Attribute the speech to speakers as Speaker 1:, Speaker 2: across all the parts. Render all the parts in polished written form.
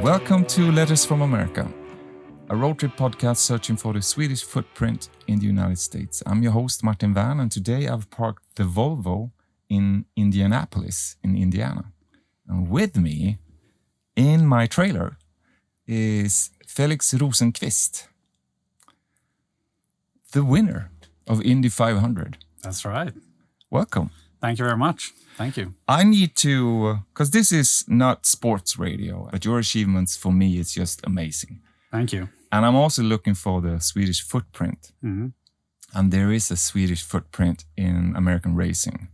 Speaker 1: Welcome to Letters from America, a road trip podcast searching for the Swedish footprint in the United States. I'm your host, Martin Värn, and today I've parked the Volvo in Indianapolis, in Indiana. And with me, in my trailer, is Felix Rosenqvist, the winner of Indy 500.
Speaker 2: That's right.
Speaker 1: Welcome.
Speaker 2: Thank you very much. Thank you.
Speaker 1: I need to, because this is not sports radio, but your achievements for me is just amazing.
Speaker 2: Thank you.
Speaker 1: And I'm also looking for the Swedish footprint.
Speaker 2: Mm-hmm.
Speaker 1: And there is a Swedish footprint in American racing,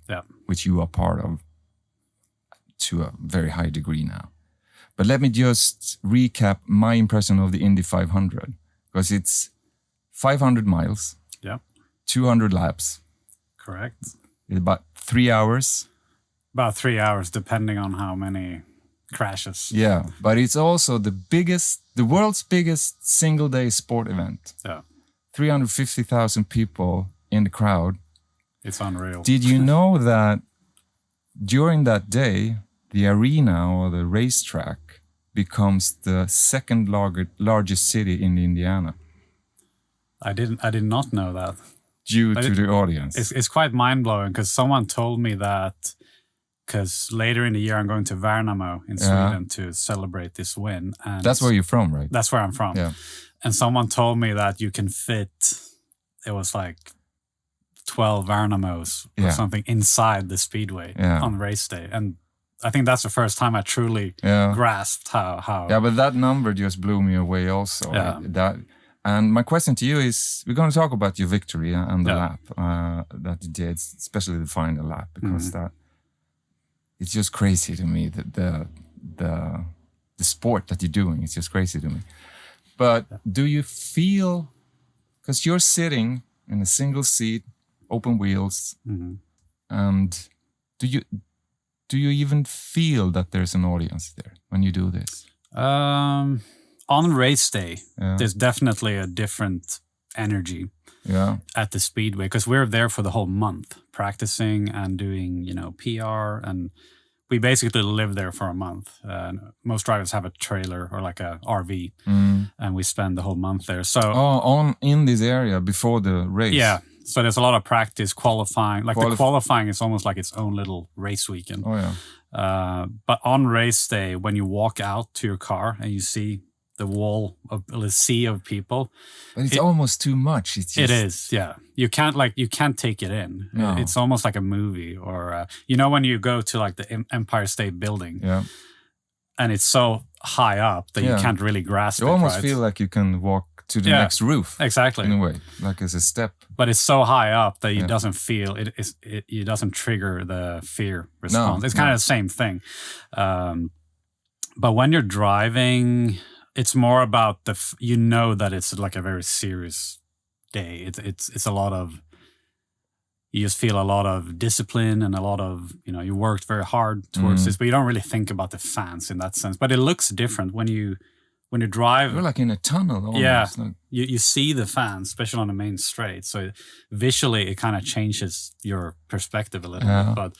Speaker 1: which you are part of to a very high degree now. But let me just recap my impression of the Indy 500, because it's 500 miles, 200 laps.
Speaker 2: Correct.
Speaker 1: About 3 hours.
Speaker 2: About 3 hours, depending on how many crashes.
Speaker 1: Yeah, but it's also the world's biggest single-day sport event.
Speaker 2: Yeah.
Speaker 1: 350,000 people in the crowd.
Speaker 2: It's unreal.
Speaker 1: Did you know that during that day, the arena or the racetrack becomes the second largest city in Indiana?
Speaker 2: I did not know that.
Speaker 1: Due to the audience.
Speaker 2: It's quite mind-blowing because someone told me that because later in the year I'm going to Värnamo in Sweden to celebrate this win. And
Speaker 1: that's where you're from, right?
Speaker 2: That's where I'm from.
Speaker 1: Yeah.
Speaker 2: And someone told me that you can fit, it was like 12 Värnamos or something inside the speedway on race day. And I think that's the first time I truly grasped how...
Speaker 1: Yeah, but that number just blew me away also.
Speaker 2: Yeah.
Speaker 1: And my question to you is, we're going to talk about your victory and the lap that you did, especially the final lap, because it's just crazy to me that the sport that you're doing is just crazy to me. But do you feel, because you're sitting in a single seat, open wheels, and do you even feel that there's an audience there when you do this?
Speaker 2: On race day, there's definitely a different energy at the speedway because we're there for the whole month practicing and doing, PR, and we basically live there for a month. Most drivers have a trailer or like a RV, and we spend the whole month there. So
Speaker 1: in this area before the race.
Speaker 2: Yeah. So there's a lot of practice qualifying. Like the qualifying is almost like its own little race weekend.
Speaker 1: Oh yeah.
Speaker 2: But on race day, when you walk out to your car and you see the sea of people.
Speaker 1: But it's almost too much. It's just...
Speaker 2: It is, yeah. You can't take it in. No. It's almost like a movie, or when you go to like the Empire State Building, and it's so high up that you can't really grasp it.
Speaker 1: You almost feel like you can walk to the next roof.
Speaker 2: Exactly.
Speaker 1: In a way, like as a step.
Speaker 2: But it's so high up that it doesn't feel it doesn't trigger the fear response. It's kind of the same thing. But when you're driving, it's more about that it's like a very serious day. It's a lot of, you just feel a lot of discipline and a lot of, you worked very hard towards this, but you don't really think about the fans in that sense. But it looks different when you drive.
Speaker 1: You're like in a tunnel almost.
Speaker 2: Yeah,
Speaker 1: like...
Speaker 2: you see the fans, especially on the main straight. So visually, it kind of changes your perspective a little bit. But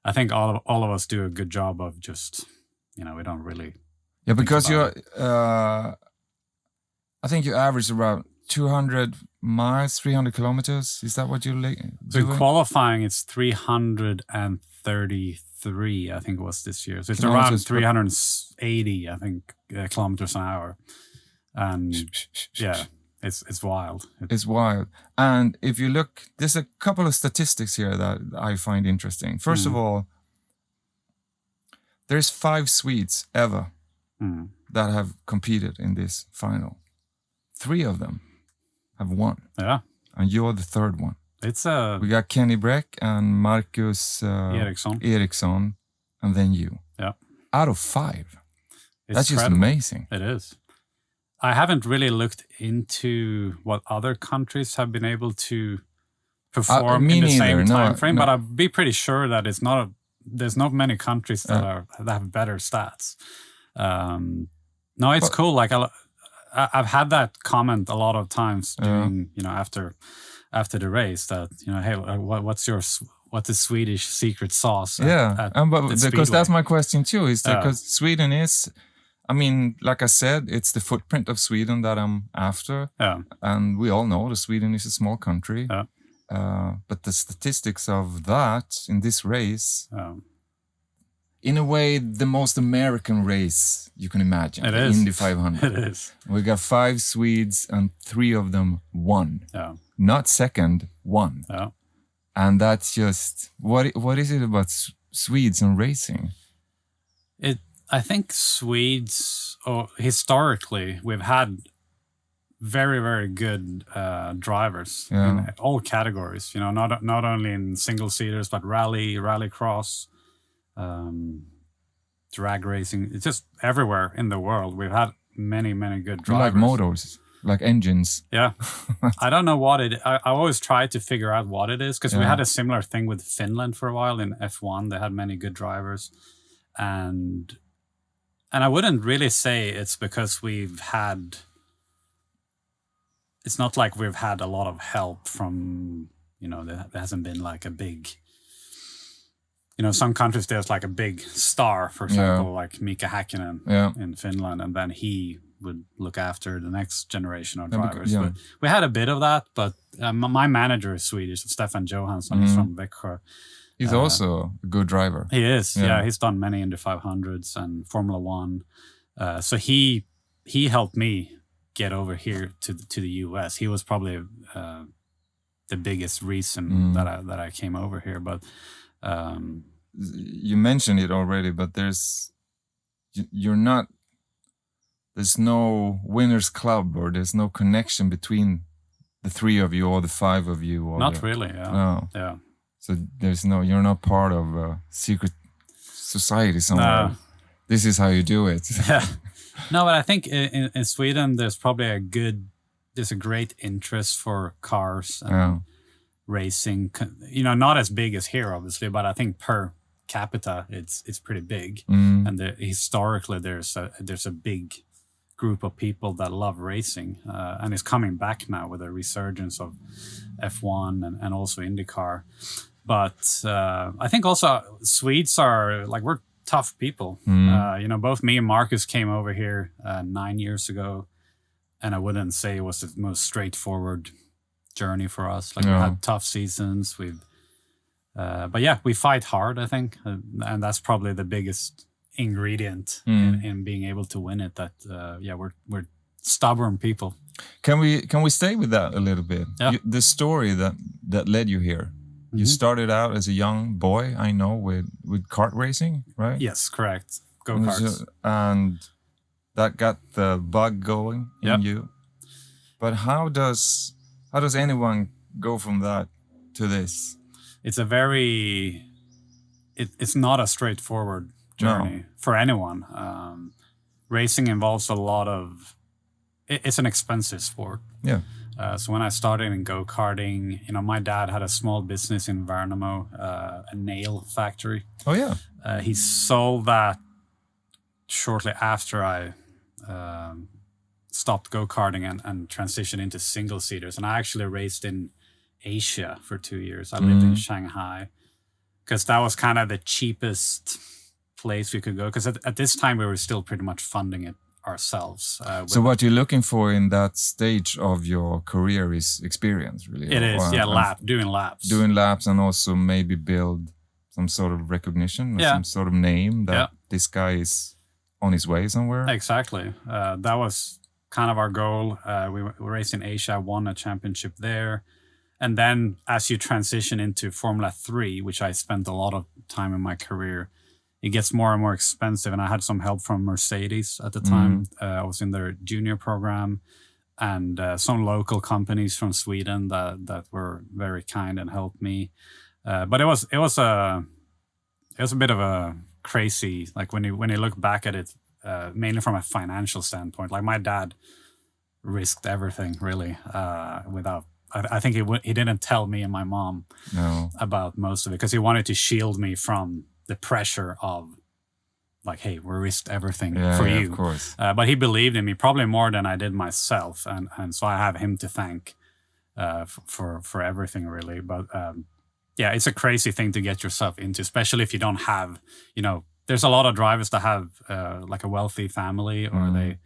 Speaker 2: I think all of us do a good job of just, we don't really...
Speaker 1: Yeah, because you're, I think you average around 200 miles, 300 kilometers. Is that what you're doing?
Speaker 2: So qualifying, it's 333, I think it was this year. So it's around 380, I think, kilometers an hour. And it's wild.
Speaker 1: It's wild. And if you look, there's a couple of statistics here that I find interesting. First of all, there's 5 Swedes ever that have competed in this final. 3 of them have won. Yeah. And you're the 3rd one. We got Kenny Bräck and Marcus Eriksson, and then you. Yeah. Out of 5. That's just amazing.
Speaker 2: It is. I haven't really looked into what other countries have been able to perform in the same time frame, but I'd be pretty sure that there's not many countries that have better stats. It's cool. Like I've had that comment a lot of times during, after the race that, hey, what's the Swedish secret sauce?
Speaker 1: Because that's my question too. Is that because Sweden is I mean, like I said, it's the footprint of Sweden that I'm after.
Speaker 2: Yeah.
Speaker 1: And we all know that Sweden is a small country.
Speaker 2: Yeah.
Speaker 1: But the statistics of that in this race, in a way, the most American race you can imagine.
Speaker 2: It is.
Speaker 1: Indy 500.
Speaker 2: It is.
Speaker 1: We got 5 Swedes and 3 of them won.
Speaker 2: Yeah.
Speaker 1: Not second, won.
Speaker 2: Yeah.
Speaker 1: And that's just, what is it about Swedes and racing?
Speaker 2: I think Swedes, historically, we've had very, very good drivers in all categories. You know, not only in single seaters, but rallycross, drag racing. It's just everywhere in the world. We've had many, many good drivers.
Speaker 1: Like motors, like engines.
Speaker 2: Yeah, I don't know what it. I always try to figure out what it is, because we had a similar thing with Finland for a while in F1. They had many good drivers, and I wouldn't really say it's because we've had. It's not like we've had a lot of help from, you know, there hasn't been like a big, you know, some countries there's like a big star, for example, like Mika Häkkinen in Finland, and then he would look after the next generation of drivers. But we had a bit of that, but my manager is Swedish, Stefan Johansson. He's from Växjö.
Speaker 1: He's also a good driver.
Speaker 2: He is, yeah. He's done many Indy 500s and Formula One. So he helped me get over here to the US. He was probably the biggest reason that I came over here. But
Speaker 1: you mentioned it already, but there's no winners club, or there's no connection between the 3 of you or the 5 of you. Or
Speaker 2: not really. Yeah.
Speaker 1: No.
Speaker 2: Yeah.
Speaker 1: So you're not part of a secret society somewhere. This is how you do it.
Speaker 2: Yeah. No, but I think in Sweden there's probably there's a great interest for cars and racing. You know, not as big as here, obviously, but I think per capita it's pretty big. And historically there's a big group of people that love racing, and it's coming back now with a resurgence of F1 and also IndyCar. But I think also Swedes are like, we're tough people. You know, both me and Marcus came over here 9 years ago, and I wouldn't say it was the most straightforward journey for us. Like we had tough seasons. But yeah, we fight hard, I think, and that's probably the biggest ingredient in being able to win it. That we're stubborn people.
Speaker 1: Can we stay with that a little bit? Yeah. The story that led you here. You started out as a young boy, I know, with kart racing, right?
Speaker 2: Yes, correct. Go-karts.
Speaker 1: And that got the bug going in you. But how does anyone go from that to this?
Speaker 2: It's it's not a straightforward journey for anyone. Racing involves a lot of. It's an expensive sport.
Speaker 1: Yeah.
Speaker 2: So when I started in go-karting, you know, my dad had a small business in Värnamo, a nail factory.
Speaker 1: Oh, yeah.
Speaker 2: He sold that shortly after I stopped go-karting and transitioned into single-seaters. And I actually raced in Asia for 2 years. I lived in Shanghai because that was kind of the cheapest place we could go. Because at this time, we were still pretty much funding it ourselves.
Speaker 1: So what you're looking for in that stage of your career is experience, really?
Speaker 2: It is, doing laps.
Speaker 1: Doing laps, and also maybe build some sort of recognition, or some sort of name that this guy is on his way somewhere.
Speaker 2: Exactly. That was kind of our goal. We raced in Asia, won a championship there. And then as you transition into Formula 3, which I spent a lot of time in my career, it gets more and more expensive. And I had some help from Mercedes at the time. I was in their junior program, and some local companies from Sweden that were very kind and helped me. But it was a bit of a crazy, like when you look back at it, mainly from a financial standpoint. Like my dad risked everything really without. I think he didn't tell me and my mom about most of it because he wanted to shield me from the pressure of like, hey, we risked everything for you.
Speaker 1: Of course.
Speaker 2: But he believed in me probably more than I did myself. And so I have him to thank for everything really. But it's a crazy thing to get yourself into, especially if you don't have, there's a lot of drivers that have like a wealthy family, or they,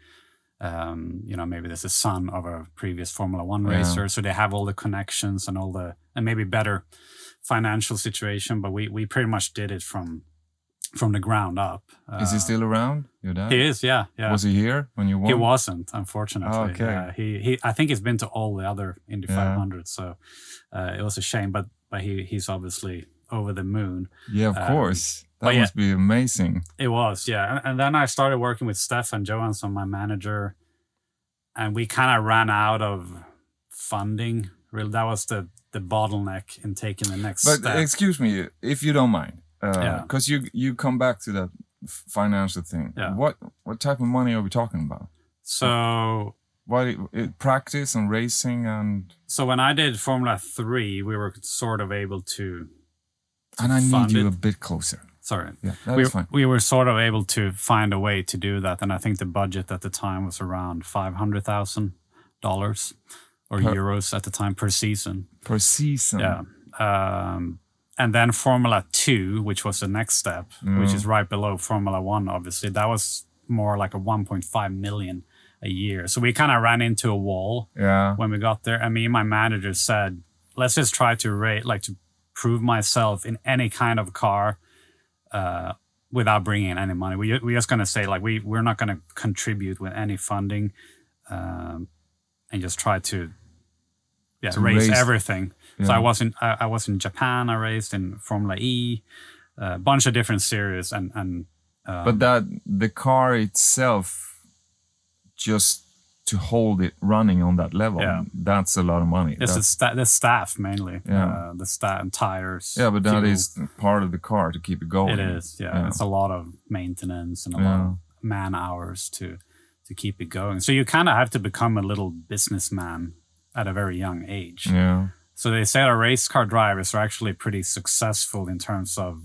Speaker 2: maybe there's a son of a previous Formula One racer, so they have all the connections and and maybe better financial situation. But we pretty much did it from the ground up.
Speaker 1: Is he still around, your dad?
Speaker 2: He is, yeah.
Speaker 1: Was he here when you won?
Speaker 2: He wasn't, unfortunately.
Speaker 1: Oh, okay.
Speaker 2: He I think he's been to all the other Indy 500, so it was a shame. But he's obviously over the moon.
Speaker 1: Yeah, of course. That must be amazing.
Speaker 2: It was, yeah. And then I started working with Stefan Johansson, my manager, and we kind of ran out of funding. Really, that was the bottleneck in taking the next step.
Speaker 1: But excuse me, if you don't mind. Because you come back to that financial thing.
Speaker 2: Yeah.
Speaker 1: What type of money are we talking about?
Speaker 2: So
Speaker 1: practice and racing and.
Speaker 2: So when I did Formula 3, we were sort of able to
Speaker 1: and I need you a bit closer.
Speaker 2: Sorry.
Speaker 1: Yeah, that's fine.
Speaker 2: We were sort of able to find a way to do that, and I think the budget at the time was around $500,000 or euros at the time per season.
Speaker 1: Per season.
Speaker 2: Yeah. And then Formula 2, which was the next step, which is right below Formula 1, obviously, that was more like a 1.5 million a year. So we kind of ran into a wall when we got there. And me and my manager said, let's just try to prove myself in any kind of car without bringing in any money. We're just going to say, like, we're not going to contribute with any funding and just try to race everything. Yeah. So I was in Japan. I raced in Formula E, a bunch of different series, and
Speaker 1: but the car itself, just to hold it running on that level, that's a lot of money.
Speaker 2: It's the staff mainly, the staff and tires.
Speaker 1: Yeah, but that is part of the car to keep it going.
Speaker 2: It is, yeah. It's a lot of maintenance and a lot of man hours to keep it going. So you kind of have to become a little businessman at a very young age.
Speaker 1: Yeah.
Speaker 2: So they say our race car drivers are actually pretty successful in terms of,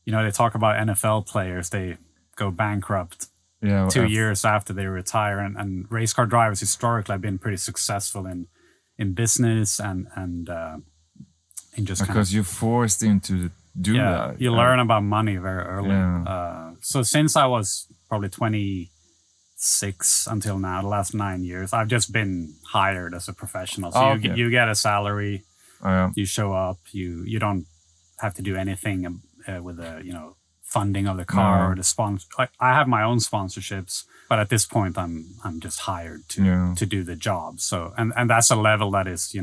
Speaker 2: they talk about NFL players, they go bankrupt 2 years after they retire. And race car drivers historically have been pretty successful in business and in just
Speaker 1: because you're forced into do that.
Speaker 2: You learn about money very early. Yeah. So since I was probably 26 until now, the last 9 years, I've just been hired as a professional. So you get a salary, you show up, you don't have to do anything with the funding of the car or the sponsor. I have my own sponsorships, but at this point I'm just hired to do the job. So and that's a level that is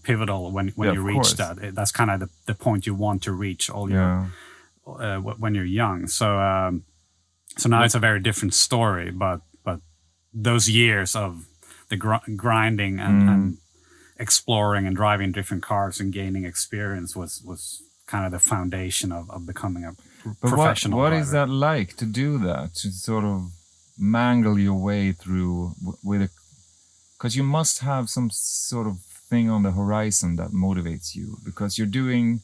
Speaker 2: pivotal when you reach that. That's kind of the point you want to reach all your when you're young. So now it's a very different story, but those years of the grinding and exploring and driving different cars and gaining experience was kind of the foundation of becoming a professional
Speaker 1: What
Speaker 2: driver.
Speaker 1: is that like to do that, to sort of mangle your way through because you must have some sort of thing on the horizon that motivates you, because you're doing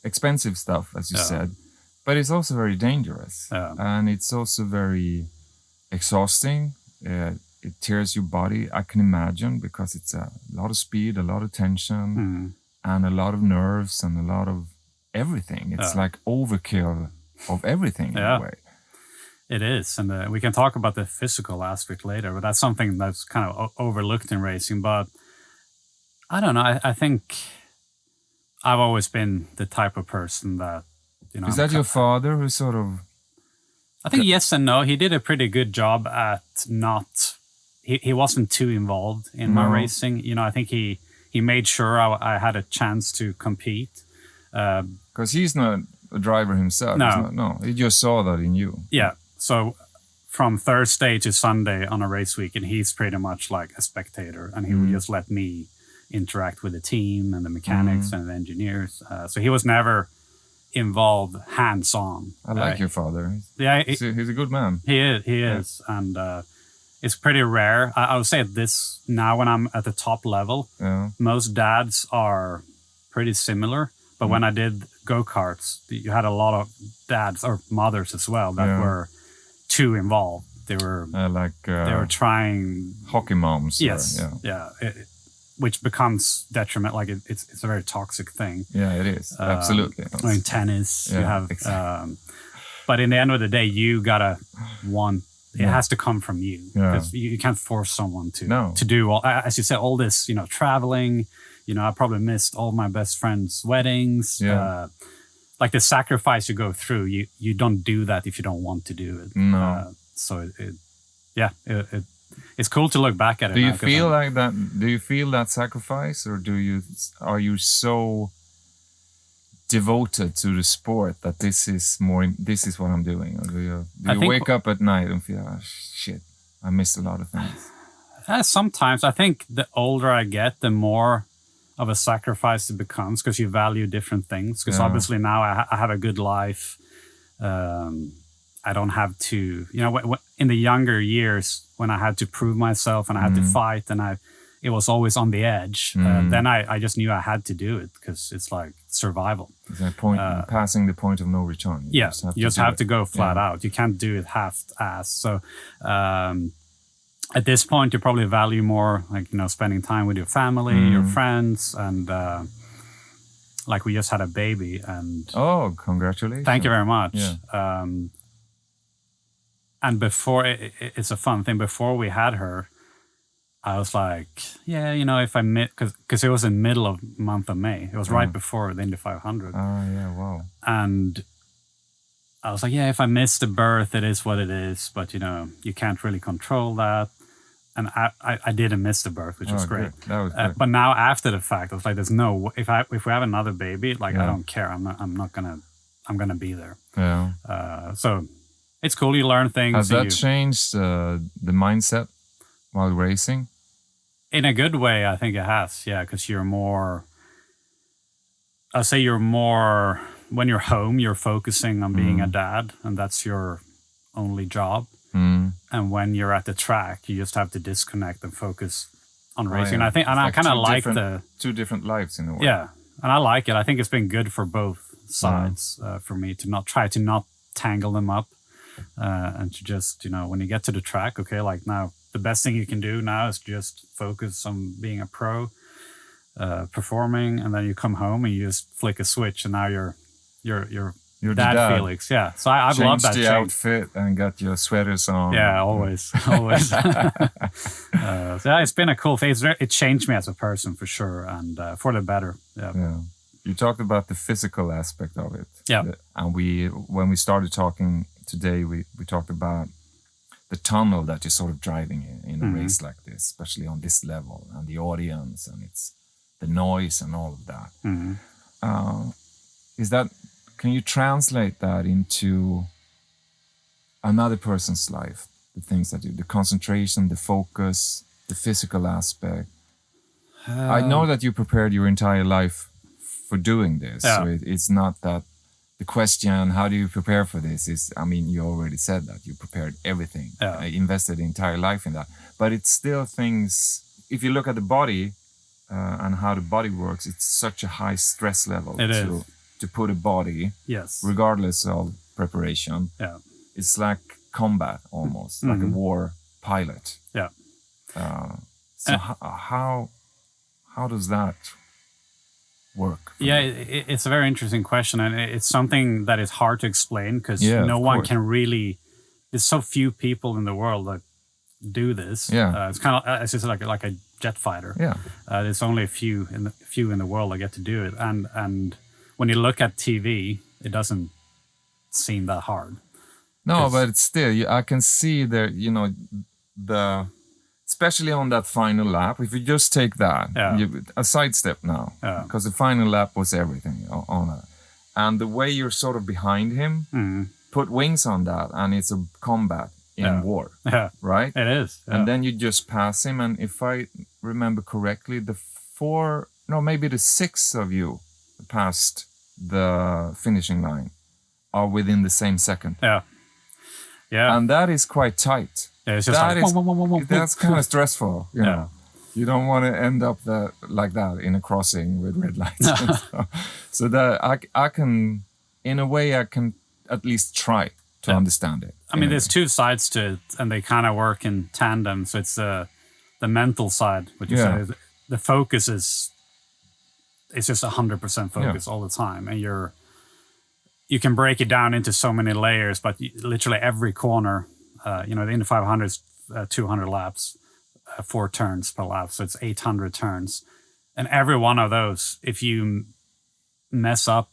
Speaker 1: expensive stuff, as you said. But it's also very dangerous, and it's also very exhausting. It tears your body, I can imagine, because it's a lot of speed, a lot of tension, and a lot of nerves, and a lot of everything. It's like overkill of everything in a way.
Speaker 2: It is, and we can talk about the physical aspect later, but that's something that's kind of overlooked in racing. But I don't know, I think I've always been the type of person that,
Speaker 1: is that your father who sort of...
Speaker 2: I think yes and no. He did a pretty good job at not... He wasn't too involved in my racing. I think he made sure I had a chance to compete.
Speaker 1: Because he's not a driver himself. No, he just saw that in you.
Speaker 2: Yeah. So from Thursday to Sunday on a race week, and he's pretty much like a spectator. And he would just let me interact with the team and the mechanics and the engineers. So he was never... involved hands-on.
Speaker 1: I like your father.
Speaker 2: Yeah,
Speaker 1: he's a good man.
Speaker 2: He is, and it's pretty rare. I would say this now when I'm at the top level.
Speaker 1: Yeah.
Speaker 2: Most dads are pretty similar, but when I did go-karts, you had a lot of dads or mothers as well that were too involved. They were
Speaker 1: they were
Speaker 2: trying
Speaker 1: hockey moms.
Speaker 2: Yes, which becomes detriment. Like it's a very toxic thing.
Speaker 1: Yeah, it is. Absolutely.
Speaker 2: In tennis, you have, exactly. But in the end of the day, you gotta want. It has to come from you, because you can't force someone to do all, as you said, all this. Traveling. I probably missed all my best friends' weddings. Yeah. Like the sacrifice you go through, you don't do that if you don't want to do it.
Speaker 1: No.
Speaker 2: So it's cool to look back at it.
Speaker 1: Do you feel like that? Do you feel that sacrifice, or are you so devoted to the sport that this is what I'm doing? Or do you wake up at night and feel, oh, shit, I missed a lot of things?
Speaker 2: Sometimes I think the older I get, the more of a sacrifice it becomes, because you value different things. Because obviously now I have a good life. I don't have to, in the younger years when I had to prove myself and I had to fight and it was always on the edge. Then I just knew I had to do it, because it's like survival.
Speaker 1: It's that point, passing the point of no return.
Speaker 2: You just have to go flat out. You can't do it half-ass. So at this point, you probably value more, like, spending time with your family, your friends, and like we just had a baby. And
Speaker 1: oh, congratulations!
Speaker 2: Thank you very much. Yeah. And before, it's a fun thing. Before we had her, I was like, if I because it was in the middle of month of May. It was right before the Indy 500.
Speaker 1: Oh, yeah, wow.
Speaker 2: And I was like, if I miss the birth, it is what it is. But, you can't really control that. And I didn't miss the birth, which was great.
Speaker 1: Good. That was good.
Speaker 2: But now after the fact, I was like, there's no, if we have another baby, like, I don't care. I'm gonna be there.
Speaker 1: Yeah.
Speaker 2: So it's cool. You learn things.
Speaker 1: Has that changed the mindset while racing?
Speaker 2: In a good way, I think it has. Yeah, because you're more. I'll say you're more, when you're home, you're focusing on being a dad, and that's your only job. And when you're at the track, you just have to disconnect and focus on racing.
Speaker 1: Oh, yeah.
Speaker 2: And I kind of like
Speaker 1: two different lives in a way.
Speaker 2: Yeah, and I like it. I think it's been good for both sides for me to not tangle them up, and to just, when you get to the track, okay, like now the best thing you can do now is just focus on being a pro, performing, and then you come home and you just flick a switch, and now you're dad Felix. Yeah, so I've loved that.
Speaker 1: Change the outfit and got your sweaters on.
Speaker 2: Yeah, always. So it's been a cool thing. It changed me as a person for sure, and for the better. Yeah.
Speaker 1: You talked about the physical aspect of it.
Speaker 2: Yeah.
Speaker 1: And when we started talking today, we talked about the tunnel that you're sort of driving in a race like this, especially on this level, and the audience, and it's the noise and all of that. Can you translate that into another person's life? The things that the concentration, the focus, the physical aspect. I know that you prepared your entire life for doing this.
Speaker 2: Yeah.
Speaker 1: So it's not that the question, how do you prepare for this, is, you already said that. You prepared everything.
Speaker 2: Yeah.
Speaker 1: Invested the entire life in that. But it's still things, if you look at the body and how the body works, it's such a high stress level. To put a body, regardless of preparation, it's like combat almost, like a war pilot.
Speaker 2: Yeah.
Speaker 1: So how does that work?
Speaker 2: Yeah, it's a very interesting question, and it's something that is hard to explain, because no one can really. There's so few people in the world that do this.
Speaker 1: Yeah,
Speaker 2: it's kind of, as you said, like a jet fighter.
Speaker 1: Yeah,
Speaker 2: there's only a few in the world that get to do it, and when you look at TV, it doesn't seem that hard.
Speaker 1: No, but it's still, I can see there, especially on that final lap, if you just take that, a sidestep now, because the final lap was everything on it. And the way you're sort of behind him, put wings on that, and it's a combat in war, right?
Speaker 2: It is. Yeah.
Speaker 1: And then you just pass him, and if I remember correctly, maybe the 6 of you past the finishing line are within the same second.
Speaker 2: Yeah.
Speaker 1: And that is quite tight.
Speaker 2: Yeah, it's just
Speaker 1: that's kind of stressful, you know. You don't want to end up like that in a crossing with red lights. So that I can, in a way, I can at least try to understand it.
Speaker 2: I mean, there's 2 sides to it, and they kind of work in tandem. So it's the mental side, what you say. the focus is just 100% focus all the time, and you can break it down into so many layers, but literally every corner, the Indy 500 is 200 laps, 4 turns per lap, so it's 800 turns, and every one of those, if you mess up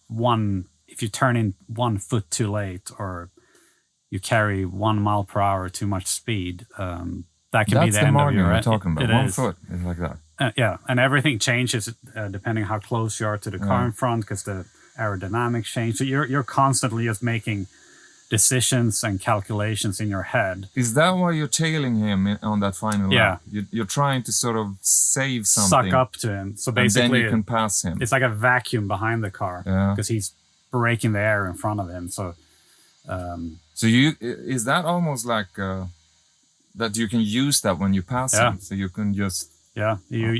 Speaker 2: if you turn in 1 foot too late, or you carry 1 mile per hour too much speed, that can be the end of your...
Speaker 1: That's the margin we're talking about. 1 foot is like that.
Speaker 2: And everything changes depending how close you are to the car in front, because the aerodynamics change. So you're constantly just making decisions and calculations in your head.
Speaker 1: Is that why you're tailing him on that final lap? You're trying to sort of save something.
Speaker 2: Suck up to him. So basically,
Speaker 1: and then you can pass him.
Speaker 2: It's like a vacuum behind the car, because he's breaking the air in front of him. So,
Speaker 1: is that almost like that you can use that when you pass him? So you can just
Speaker 2: the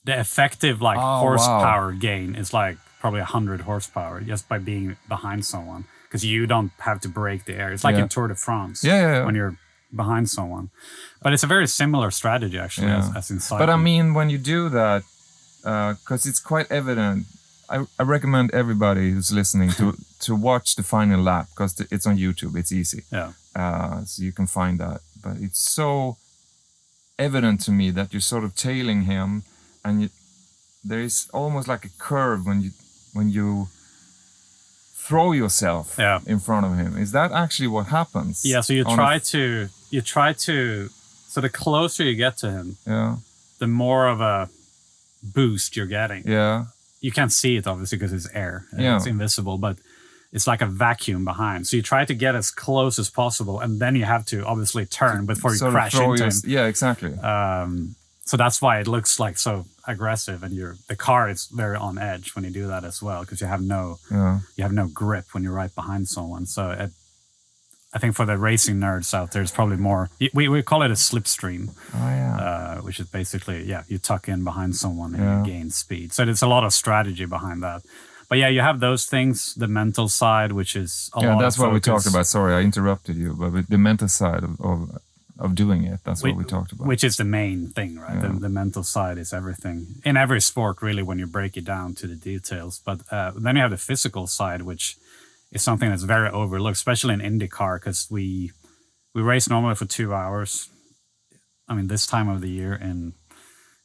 Speaker 2: effective horsepower gain is like probably 100 horsepower just by being behind someone, because you don't have to brake the air. It's like in Tour de France when you're behind someone. But it's a very similar strategy actually as in cycling.
Speaker 1: But I mean, when you do that, because it's quite evident, I recommend everybody who's listening to watch the final lap, because it's on YouTube. It's easy. So you can find that. But it's so evident to me that you're sort of tailing him, and there is almost like a curve when you throw yourself in front of him. Is that actually what happens?
Speaker 2: Yeah, so you try to so the closer you get to him, the more of a boost you're getting.
Speaker 1: Yeah.
Speaker 2: You can't see it obviously because it's air. It's invisible, but it's like a vacuum behind. So you try to get as close as possible, and then you have to obviously turn before you crash into him.
Speaker 1: Yeah, exactly.
Speaker 2: So that's why it looks like so aggressive, and the car is very on edge when you do that as well, because you have no grip when you're right behind someone. So I think for the racing nerds out there, it's probably more. We call it a slipstream, which is basically you tuck in behind someone and you gain speed. So there's a lot of strategy behind that. But you have those things, the mental side, which is a lot
Speaker 1: that's
Speaker 2: of
Speaker 1: what we
Speaker 2: focus.
Speaker 1: talked about. Sorry, I interrupted you, but with the mental side of doing it, that's what we talked about.
Speaker 2: Which is the main thing, right? The mental side is everything. In every sport, really, when you break it down to the details. But then you have the physical side, which is something that's very overlooked, especially in IndyCar, because we race normally for 2 hours. I mean, this time of the year in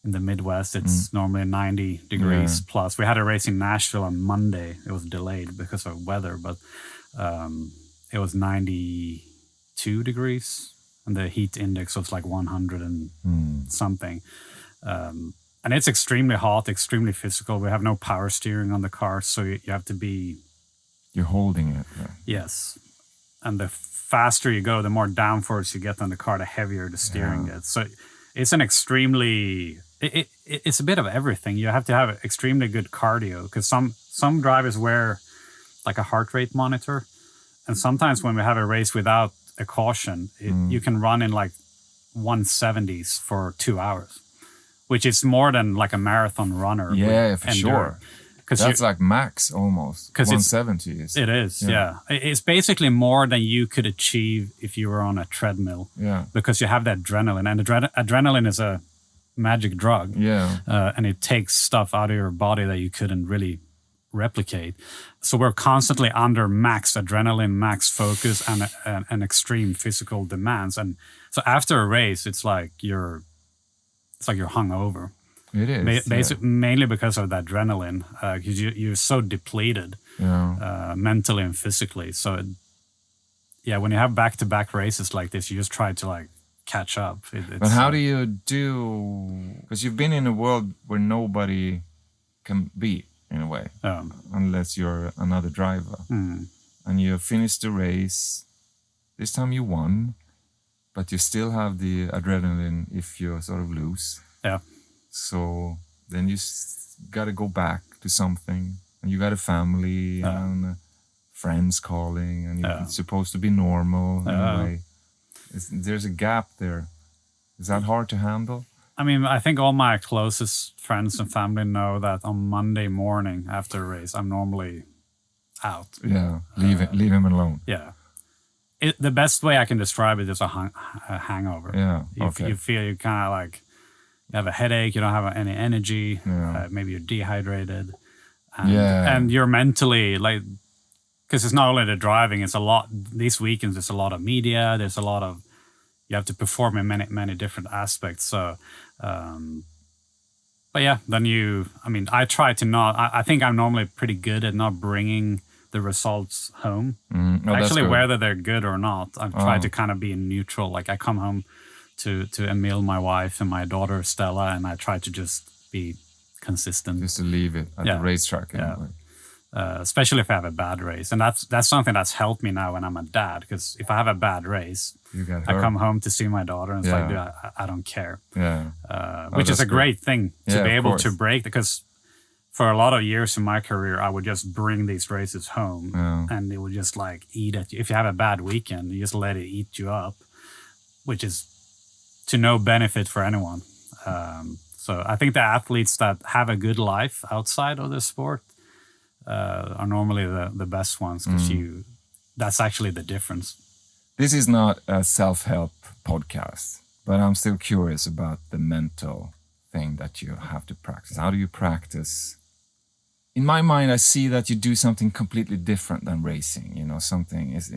Speaker 2: the Midwest, it's normally 90 degrees plus. We had a race in Nashville on Monday. It was delayed because of weather, but it was 92 degrees, and the heat index was like 100 and something. And it's extremely hot, extremely physical. We have no power steering on the car, so you have to be...
Speaker 1: You're holding it.
Speaker 2: Yes. And the faster you go, the more downforce you get on the car, the heavier the steering gets. So it's an extremely... It's a bit of everything. You have to have extremely good cardio, because some drivers wear like a heart rate monitor, and sometimes when we have a race without a caution, you can run in like 170s for 2 hours, which is more than like a marathon runner.
Speaker 1: Yeah, for sure. That's like max almost. 170 is.
Speaker 2: It is, yeah. It's basically more than you could achieve if you were on a treadmill.
Speaker 1: Yeah.
Speaker 2: Because you have that adrenaline, and adrenaline is a magic drug.
Speaker 1: Yeah.
Speaker 2: And it takes stuff out of your body that you couldn't really replicate. So we're constantly under max adrenaline, max focus, and extreme physical demands. And so after a race, it's like you're hungover.
Speaker 1: It is.
Speaker 2: Mainly because of the adrenaline, because you're so depleted mentally and physically. So, when you have back-to-back races like this, you just try to like catch up.
Speaker 1: But how do you do... Because you've been in a world where nobody can beat, in a way, unless you're another driver. And you finished the race. This time you won, but you still have the adrenaline if you sort of lose.
Speaker 2: Yeah.
Speaker 1: So then you got to go back to something, and you got a family and friends calling, and you're supposed to be normal in a way. There's a gap there. Is that hard to handle?
Speaker 2: I mean, I think all my closest friends and family know that on Monday morning after a race, I'm normally out.
Speaker 1: Yeah, leave him alone.
Speaker 2: Yeah. The best way I can describe it is a hangover.
Speaker 1: Yeah,
Speaker 2: You feel you kind of like... you have a headache, you don't have any energy, maybe you're dehydrated, and you're mentally like, because it's not only the driving, it's a lot. These weekends, there's a lot of media. There's a lot of, you have to perform in many different aspects. So, but yeah, then I try to not. I think I'm normally pretty good at not bringing the results home. Actually, whether they're good or not, I try to kind of be neutral. Like I come home to Emil, my wife, and my daughter Stella, and I try to just be consistent.
Speaker 1: Just to leave it at the racetrack.
Speaker 2: Especially if I have a bad race, and that's something that's helped me now when I'm a dad. Because if I have a bad race, I come home to see my daughter, and it's like, dude, I don't care. Which is a great thing to be able to break. Because for a lot of years in my career, I would just bring these races home, and they would just like eat at you. If you have a bad weekend, you just let it eat you up, which is to no benefit for anyone. So I think the athletes that have a good life outside of the sport are normally the best ones, because that's actually the difference.
Speaker 1: This is not a self-help podcast, but I'm still curious about the mental thing that you have to practice. How do you practice? In my mind, I see that you do something completely different than racing. You know, something is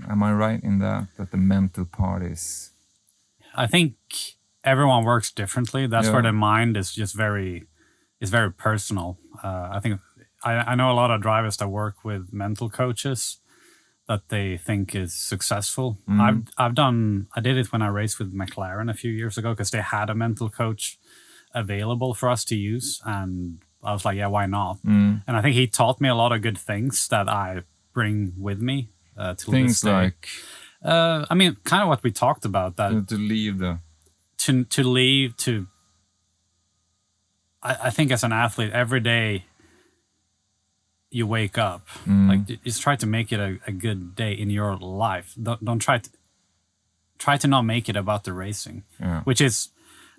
Speaker 1: am I right in that the mental part is?
Speaker 2: I think everyone works differently. That's where the mind is just very personal. I think I know a lot of drivers that work with mental coaches that they think is successful. I did it when I raced with McLaren a few years ago, because they had a mental coach available for us to use, and I was like, yeah, why not? And I think he taught me a lot of good things that I bring with me to
Speaker 1: things like
Speaker 2: kind of what we talked about, that
Speaker 1: to leave the
Speaker 2: I think as an athlete, every day you wake up, like just try to make it a good day in your life. Don't try to not make it about the racing, which is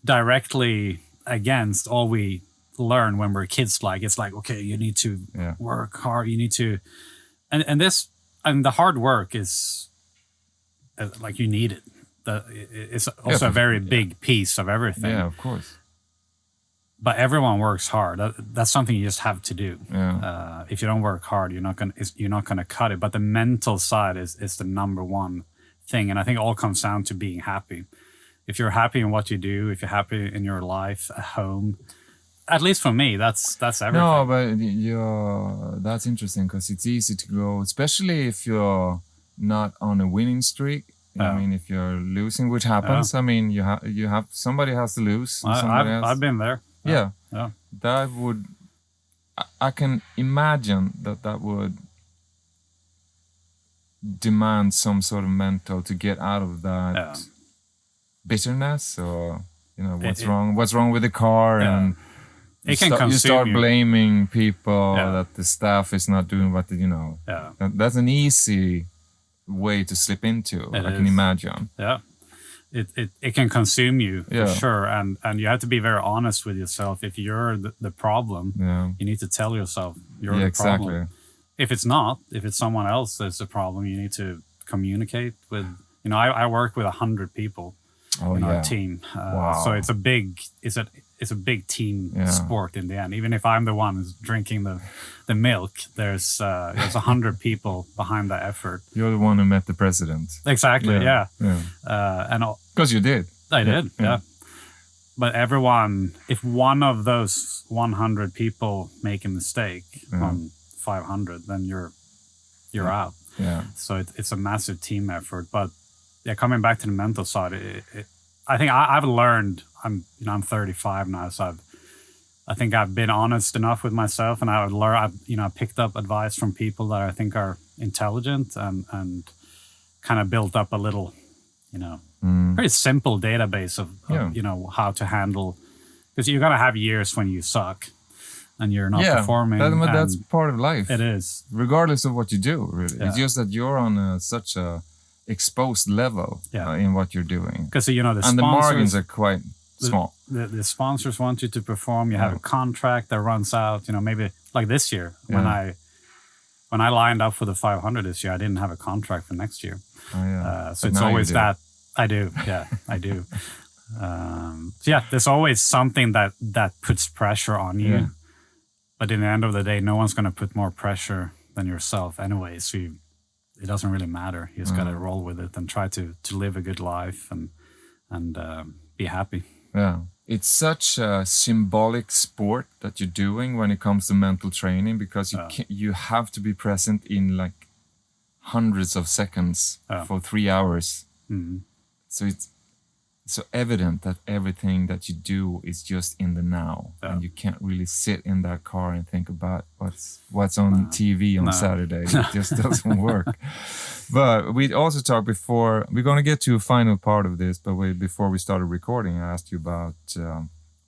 Speaker 2: directly against all we learn when we're kids. Like, it's like, okay, you need to work hard, you need to, and the hard work is like, you need it. It's also a very big piece of everything.
Speaker 1: Yeah, of course.
Speaker 2: But everyone works hard. That's something you just have to do. If you don't work hard, you're not gonna cut it. But the mental side is the number one thing, and I think it all comes down to being happy. If you're happy in what you do, if you're happy in your life at home, at least for me, that's everything.
Speaker 1: No, but that's interesting, because it's easy to go, especially if you're not on a winning streak. I mean, if you're losing, which happens, I mean, you have somebody has to lose.
Speaker 2: I've been there.
Speaker 1: Yeah. That would, I can imagine that would demand some sort of mental to get out of that bitterness, or what's wrong with the car, and
Speaker 2: you
Speaker 1: start blaming people that the staff is not doing what that's an easy way to slip into. I can imagine.
Speaker 2: It can consume you for sure, and you have to be very honest with yourself. If you're the problem, you need to tell yourself you're the problem. If it's someone else that's the problem, you need to communicate with. I work with 100 people in our team, so it's a big team sport in the end. Even if I'm the one who's drinking the milk, there's 100 people behind that effort.
Speaker 1: You're the one who met the president.
Speaker 2: Exactly. And
Speaker 1: because you did.
Speaker 2: I did. Yeah. But everyone, if one of those 100 people make a mistake on 500, then you're out. So it's a massive team effort. But coming back to the mental side, I think I've learned. I'm 35 now, so I think I've been honest enough with myself, and I've picked up advice from people that I think are intelligent, and kind of built up a little, pretty simple database of how to handle, because you're gonna have years when you suck and you're not performing.
Speaker 1: That's part of life.
Speaker 2: It is,
Speaker 1: regardless of what you do. Really, it's just that you're on such a exposed level in what you're doing,
Speaker 2: because the
Speaker 1: margins are quite small.
Speaker 2: The sponsors want you to perform. You have a contract that runs out. Maybe like this year when I lined up for the 500 this year, I didn't have a contract for next year. So it's always that. I do. Yeah, I do. So yeah, there's always something that puts pressure on you.
Speaker 1: Yeah.
Speaker 2: But in the end of the day, no one's going to put more pressure than yourself anyway. So it doesn't really matter. You just got to roll with it and try to live a good life and be happy.
Speaker 1: Yeah. It's such a symbolic sport that you're doing when it comes to mental training, because you have to be present in like hundreds of seconds for 3 hours.
Speaker 2: Mm-hmm.
Speaker 1: So it's so evident that everything that you do is just in the now, and you can't really sit in that car and think about what's on TV on Saturday. It just doesn't work. But we also talked before, we're going to get to a final part of this, but before we started recording, I asked you about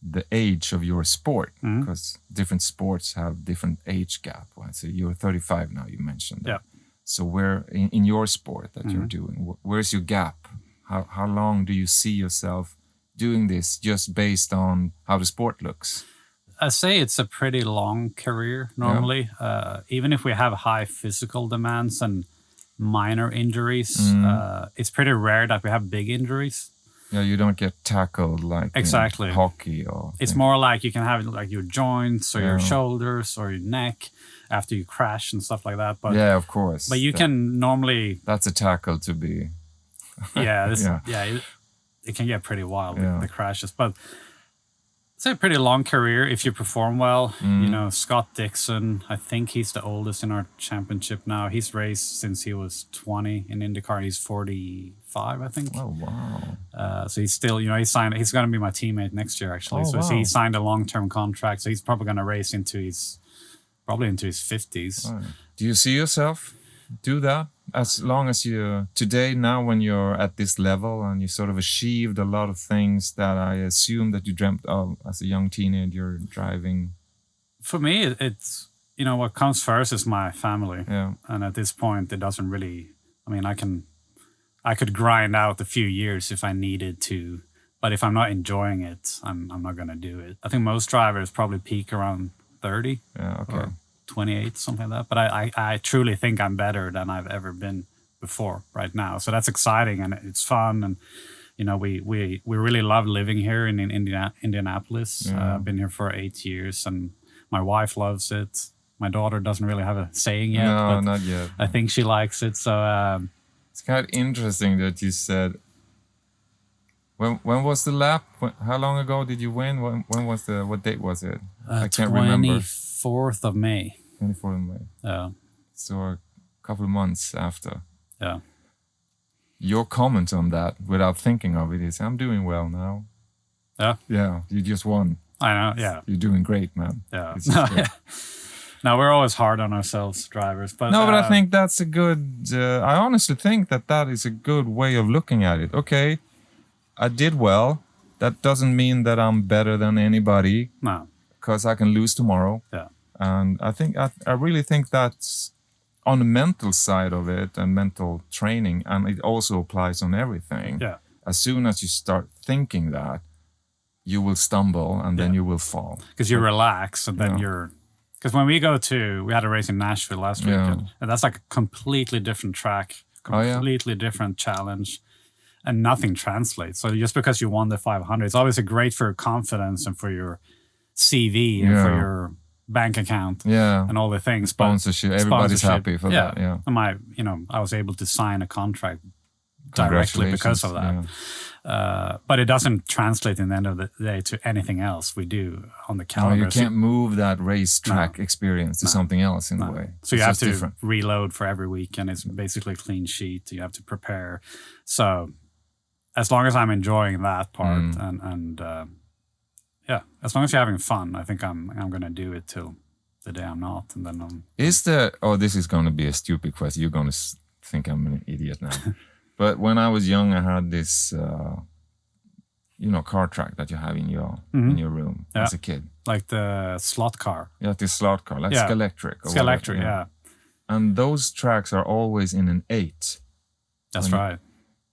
Speaker 1: the age of your sport, because different sports have different age gap. Right? So you're 35 now, you mentioned that.
Speaker 2: Yeah.
Speaker 1: So where in your sport that you're doing, where's your gap? How long do you see yourself doing this, just based on how the sport looks?
Speaker 2: I say it's a pretty long career normally. Even if we have high physical demands and minor injuries, it's pretty rare that we have big injuries.
Speaker 1: Yeah, you don't get tackled like
Speaker 2: exactly
Speaker 1: in hockey or.
Speaker 2: It's more like you can have like your joints or your shoulders or your neck after you crash and stuff like that. But
Speaker 1: yeah, of course.
Speaker 2: But you can normally.
Speaker 1: That's a tackle to be.
Speaker 2: It can get pretty wild, the crashes. But it's a pretty long career if you perform well. You know, Scott Dixon, I think he's the oldest in our championship now. He's raced since he was 20 in IndyCar. He's 45, I think.
Speaker 1: Oh, wow.
Speaker 2: So he's still, he's going to be my teammate next year, actually. He signed a long-term contract. So he's probably going to race into his 50s.
Speaker 1: Right. Do you see yourself do that? As long as today, now when you're at this level and you sort of achieved a lot of things that I assume that you dreamt of as a young teenager driving.
Speaker 2: For me, it's, what comes first is my family.
Speaker 1: Yeah.
Speaker 2: And at this point, it doesn't really, I could grind out a few years if I needed to, but if I'm not enjoying it, I'm not going to do it. I think most drivers probably peak around 30.
Speaker 1: Yeah, okay.
Speaker 2: Or 28, something like that. But I truly think I'm better than I've ever been before right now. So that's exciting and it's fun. And, we really love living here in Indianapolis.
Speaker 1: Yeah.
Speaker 2: I've been here for 8 years and my wife loves it. My daughter doesn't really have a saying yet.
Speaker 1: No,
Speaker 2: but
Speaker 1: not yet.
Speaker 2: I think she likes it. So
Speaker 1: it's kind of interesting that you said, when was the lap? How long ago did you win? When was what date was it? I can't remember.
Speaker 2: 24th of May.
Speaker 1: 24th of May.
Speaker 2: Yeah.
Speaker 1: So a couple of months after.
Speaker 2: Yeah.
Speaker 1: Your comment on that, without thinking of it, is, I'm doing well now.
Speaker 2: Yeah.
Speaker 1: Yeah, you just won.
Speaker 2: I know, yeah.
Speaker 1: You're doing great, man.
Speaker 2: Yeah. No, we're always hard on ourselves, drivers. But
Speaker 1: I think that's a good... I honestly think that is a good way of looking at it. Okay, I did well. That doesn't mean that I'm better than anybody.
Speaker 2: No.
Speaker 1: Because I can lose tomorrow.
Speaker 2: Yeah.
Speaker 1: And I really think that's on the mental side of it and mental training, and it also applies on everything.
Speaker 2: Yeah.
Speaker 1: As soon as you start thinking that, you will stumble and then you will fall.
Speaker 2: Because you relax and then you're... Because when we had a race in Nashville last weekend, and that's like a completely different track, completely different challenge, and nothing translates. So just because you won the 500, it's obviously great for your confidence and for your CV and for your bank account and all the things.
Speaker 1: Sponsorship, everybody's happy for that. Yeah.
Speaker 2: And I was able to sign a contract directly because of that. Yeah. But it doesn't translate in the end of the day to anything else we do on the calendar.
Speaker 1: No, you can't move that racetrack experience to something else in a way.
Speaker 2: So you have to reload for every week, and it's basically a clean sheet. You have to prepare. So as long as I'm enjoying that part and as long as you're having fun, I think I'm going to do it till the day I'm not, and then
Speaker 1: this is going to be a stupid question. You're going to think I'm an idiot now. But when I was young, I had this, car track that you have in your room as a kid,
Speaker 2: like the slot car.
Speaker 1: Yeah, the slot car, like Scalectric.
Speaker 2: Scalectric, yeah.
Speaker 1: And those tracks are always in an 8.
Speaker 2: That's right.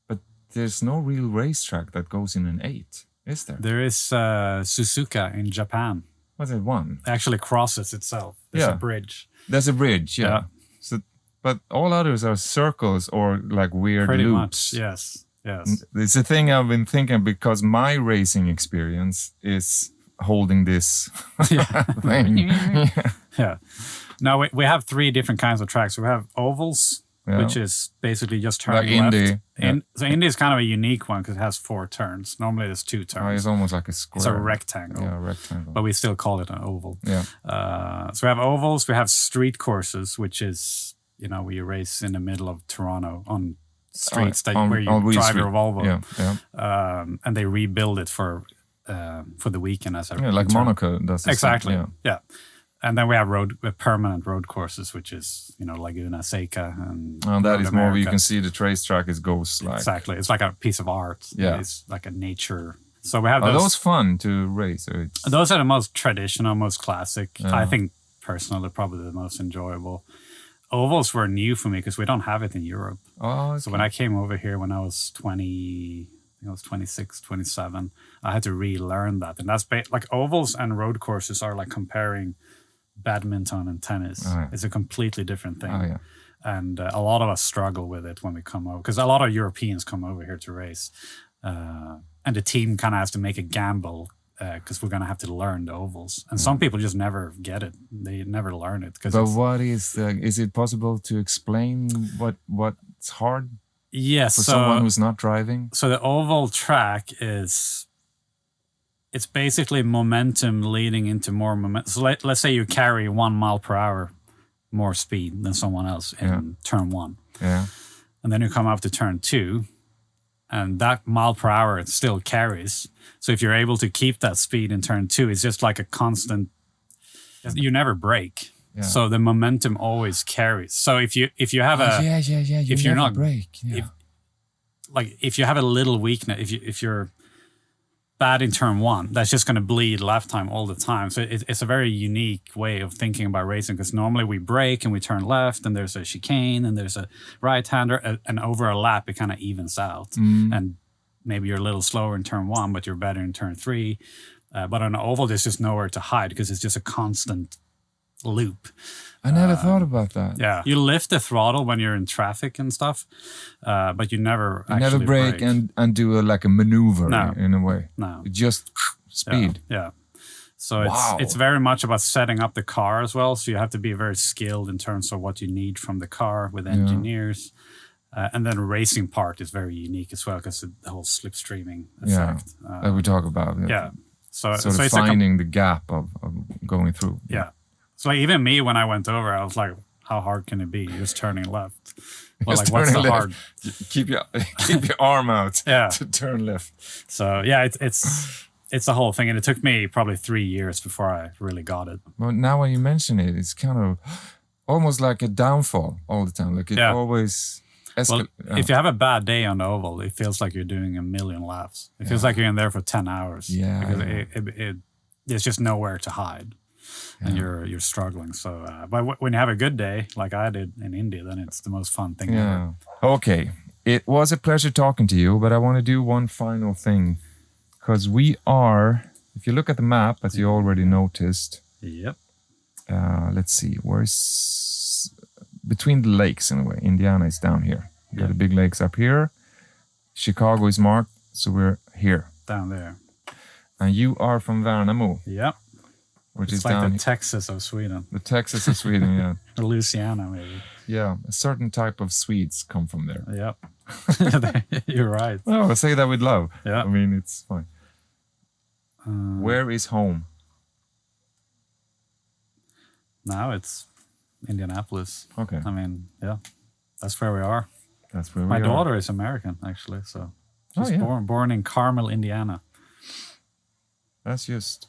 Speaker 1: But there's no real racetrack that goes in an 8, is there?
Speaker 2: There is Suzuka in Japan.
Speaker 1: Was it one?
Speaker 2: It actually crosses itself. There's a bridge.
Speaker 1: There's a bridge, yeah. So, but all others are circles or like weird
Speaker 2: pretty
Speaker 1: loops.
Speaker 2: Much, yes. Yes.
Speaker 1: It's a thing I've been thinking because my racing experience is holding this thing.
Speaker 2: Yeah. Now we have 3 different kinds of tracks. We have ovals, which is basically just turning
Speaker 1: like
Speaker 2: left.
Speaker 1: Indy.
Speaker 2: So Indy is kind of a unique one because it has 4 turns. Normally there's 2 turns.
Speaker 1: It's almost like a square.
Speaker 2: It's a rectangle.
Speaker 1: Yeah, rectangle.
Speaker 2: But we still call it an oval.
Speaker 1: Yeah.
Speaker 2: So we have ovals. We have street courses, which is, where you race in the middle of Toronto on streets where you drive your Volvo.
Speaker 1: Yeah.
Speaker 2: And they rebuild it for the weekend as a
Speaker 1: like Monaco does the
Speaker 2: exactly.
Speaker 1: same,
Speaker 2: yeah. And then we have permanent road courses, which is Laguna Seca and
Speaker 1: that is more where you can see the racetrack. It goes like
Speaker 2: exactly. It's like a piece of art.
Speaker 1: Yeah,
Speaker 2: it's like a nature. So we have
Speaker 1: those. Are those fun to race?
Speaker 2: Those are the most traditional, most classic. I think personally, probably the most enjoyable. Ovals were new for me because we don't have it in Europe.
Speaker 1: Oh, okay.
Speaker 2: So when I came over here when I was 20. I think I was 26, 27. I had to relearn that. And that's like ovals and road courses are like comparing badminton and tennis.
Speaker 1: Oh, yeah.
Speaker 2: It's a completely different thing.
Speaker 1: Oh, yeah.
Speaker 2: And a lot of us struggle with it when we come over because a lot of Europeans come over here to race. And the team kind of has to make a gamble because we're going to have to learn the ovals. And some people just never get it. They never learn it.
Speaker 1: But what is it possible to explain what's hard?
Speaker 2: Yes.
Speaker 1: For someone who's not driving?
Speaker 2: So the oval track it's basically momentum leading into more momentum. So let's say you carry 1 mile per hour more speed than someone else in turn 1.
Speaker 1: Yeah.
Speaker 2: And then you come up to turn 2 and that mile per hour it still carries. So if you're able to keep that speed in turn 2, it's just like a constant, you never brake. Yeah. So the momentum always carries. So if you have if you're not
Speaker 1: break,
Speaker 2: if you have a little weakness, if you're bad in turn 1, that's just going to bleed left time all the time. So it's a very unique way of thinking about racing because normally we brake and we turn left and there's a chicane and there's a right-hander and over a lap it kind of evens out. And maybe you're a little slower in turn 1, but you're better in turn 3. But on an oval, there's just nowhere to hide because it's just a constant loop.
Speaker 1: I never thought about that.
Speaker 2: Yeah, you lift the throttle when you're in traffic and stuff, but you never
Speaker 1: brake and do a maneuver in a way.
Speaker 2: No,
Speaker 1: just speed.
Speaker 2: Yeah. So it's very much about setting up the car as well. So you have to be very skilled in terms of what you need from the car with engineers, and then the racing part is very unique as well because the whole slipstreaming effect
Speaker 1: that we talk about.
Speaker 2: Yeah. So
Speaker 1: it's finding the gap of going through.
Speaker 2: Yeah. So like even me, when I went over, I was like, how hard can it be? You're just turning left. Well, like, what's the hard?
Speaker 1: Keep your arm out to turn left.
Speaker 2: So yeah, it's the whole thing. And it took me probably 3 years before I really got it.
Speaker 1: Well, now when you mention it, it's kind of almost like a downfall all the time. Like it always
Speaker 2: Well, if you have a bad day on the oval, it feels like you're doing a million laps. It feels like you're in there for 10 hours.
Speaker 1: Yeah.
Speaker 2: Because there's just nowhere to hide. And you're struggling. So, but when you have a good day, like I did in Indy, then it's the most fun thing ever.
Speaker 1: Okay. It was a pleasure talking to you, but I want to do one final thing. Because we are, if you look at the map, as you already noticed.
Speaker 2: Yep.
Speaker 1: Let's see. Where's between the lakes in a way. Indiana is down here. You got the big lakes up here. Chicago is marked, so we're here.
Speaker 2: Down there.
Speaker 1: And you are from Värnamo.
Speaker 2: Yep.
Speaker 1: Which
Speaker 2: it's
Speaker 1: is
Speaker 2: like
Speaker 1: down
Speaker 2: the Texas of Sweden.
Speaker 1: The Texas of Sweden, yeah.
Speaker 2: Or Louisiana, maybe.
Speaker 1: Yeah, a certain type of Swedes come from there.
Speaker 2: Yep. You're right.
Speaker 1: Well, I say that with love.
Speaker 2: Yeah.
Speaker 1: I mean, it's fine. Where is home?
Speaker 2: Now it's Indianapolis.
Speaker 1: Okay.
Speaker 2: I mean, yeah, that's where we are.
Speaker 1: That's where
Speaker 2: My daughter is American, actually. So she's born in Carmel, Indiana.
Speaker 1: That's just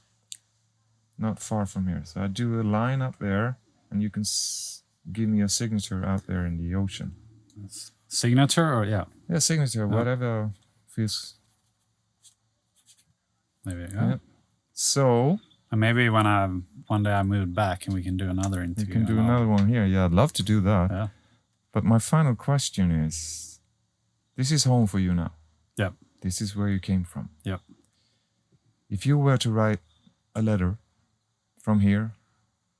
Speaker 1: not far from here. So I do a line up there, and you can give me a signature out there in the ocean.
Speaker 2: Signature or
Speaker 1: Yeah, signature, whatever feels.
Speaker 2: Maybe,
Speaker 1: yeah. So.
Speaker 2: And maybe one day I moved back and we can do another interview.
Speaker 1: You can do another one here. Yeah, I'd love to do that.
Speaker 2: Yeah.
Speaker 1: But my final question is, this is home for you now.
Speaker 2: Yep.
Speaker 1: This is where you came from.
Speaker 2: Yep.
Speaker 1: If you were to write a letter from here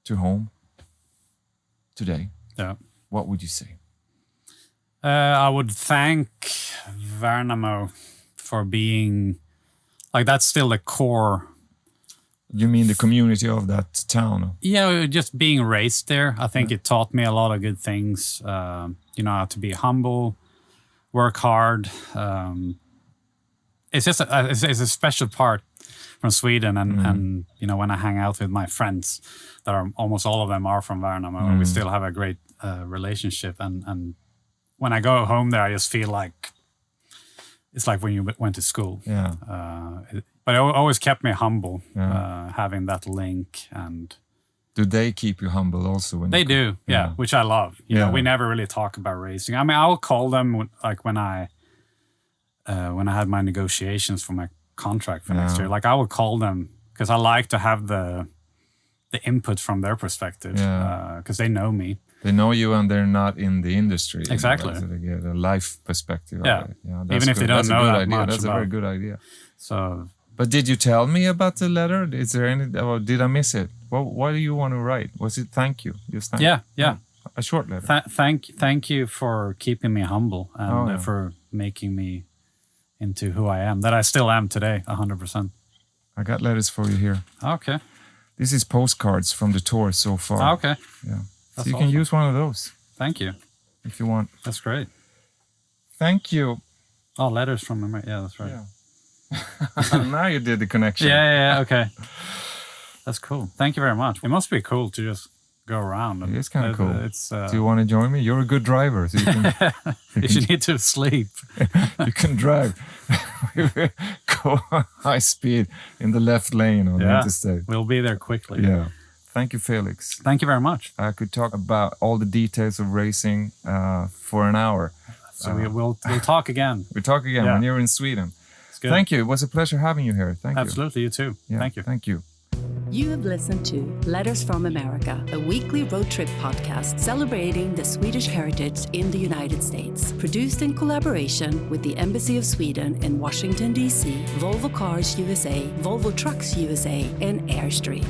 Speaker 1: to home today, what would you say?
Speaker 2: I would thank Värnamo for being like that's still the core.
Speaker 1: You mean the community of that town?
Speaker 2: Yeah, just being raised there. I think it taught me a lot of good things. How to be humble, work hard. It's just it's a special part from Sweden, and when I hang out with my friends, that are almost all of them are from Värnamo, and we still have a great relationship. And when I go home there, I just feel like it's like when you went to school.
Speaker 1: Yeah.
Speaker 2: But it always kept me humble, having that link. And
Speaker 1: do they keep you humble also? When
Speaker 2: they do, yeah, which I love. You know, we never really talk about racing. I mean, I will call them like when I had my negotiations for my contract for next year. Like I would call them because I like to have the input from their perspective because they know me.
Speaker 1: They know you and they're not in the industry.
Speaker 2: Exactly.
Speaker 1: So they get a life perspective.
Speaker 2: Yeah.
Speaker 1: Of it. Yeah,
Speaker 2: even if they don't know that much.
Speaker 1: That's a very good idea.
Speaker 2: So.
Speaker 1: But did you tell me about the letter? Is there any? Or did I miss it? What do you want to write? Was it thank you? Just thank you?
Speaker 2: Yeah.
Speaker 1: A short letter.
Speaker 2: Thank you for keeping me humble and for making me into who I am. That I still am today, 100%.
Speaker 1: I got letters for you here.
Speaker 2: Okay.
Speaker 1: This is postcards from the tour so far.
Speaker 2: Okay.
Speaker 1: Yeah. So you can use one of those.
Speaker 2: Thank you.
Speaker 1: If you want.
Speaker 2: That's great.
Speaker 1: Thank you.
Speaker 2: Oh, letters from memory. Yeah, that's right.
Speaker 1: Yeah. Now you did the connection.
Speaker 2: Yeah. Okay. That's cool. Thank you very much. It must be cool to just go around.
Speaker 1: It is kind of cool.
Speaker 2: It's,
Speaker 1: do you want to join me? You're a good driver. So you can,
Speaker 2: if you need to sleep.
Speaker 1: You can drive. Go high speed in the left lane on the interstate.
Speaker 2: We'll be there quickly.
Speaker 1: Yeah. Thank you, Felix.
Speaker 2: Thank you very much.
Speaker 1: I could talk about all the details of racing for an hour.
Speaker 2: So we'll talk again.
Speaker 1: We'll talk again when you're in Sweden.
Speaker 2: It's good.
Speaker 1: Thank you. It was a pleasure having you here. Thank you.
Speaker 2: Absolutely. You too.
Speaker 1: Yeah,
Speaker 2: Thank you.
Speaker 1: Thank you.
Speaker 3: You have listened to Letters from America, a weekly road trip podcast celebrating the Swedish heritage in the United States. Produced in collaboration with the Embassy of Sweden in Washington, D.C., Volvo Cars USA, Volvo Trucks USA, and Airstream.